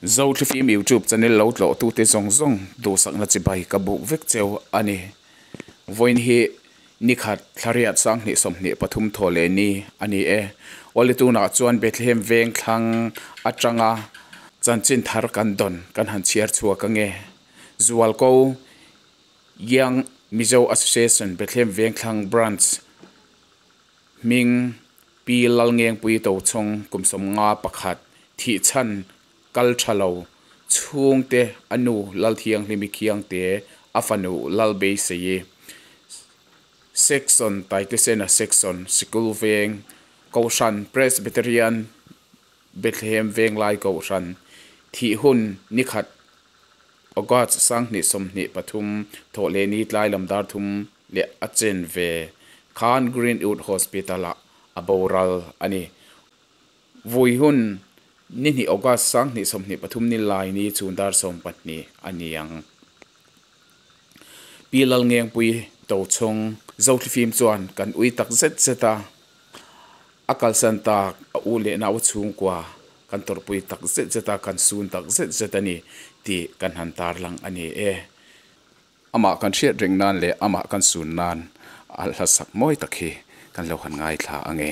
zo thli film YouTube channel lo tlo tu te zong zong do sakna chi bai ka bu vek cheu ani voin hi nikhat thlariat sang ni somni pathum thole ni ani e oli tu na chuan Bethlehem veng thlang atanga chanchin thar kan don kan han chiar chua ka nge zual ko Young Mizo Association Bethlehem veng thlang branch ming pi lal ngeng pui to chong kumsom nga pakhat thi chan kal thalo chung te anu lal thiang limi khiang te afanu lal be se ye section taite sena section school veng Kaushan Presbyterian Bethlehem veng lai Kaushan thi hun nikhat ogat sang ni somni pathum thole ni tlai lamdar thum le achen ve Khan Greenwood Hospital aboral ani vui hun ni ni ogat sang ni somni pathum ni lai ni chundar som patni aniang pilal ngeng pui to chong zotli film chuan kan ui tak zet zeta akal santa ule na uchung kwa kan tor pui tak zet zeta kan sun tak zet zetani ti kan han tar lang ani e ama kan hriat ring nan le ama kan sun nan al hasak moi takhi kan lo han ngai thla ange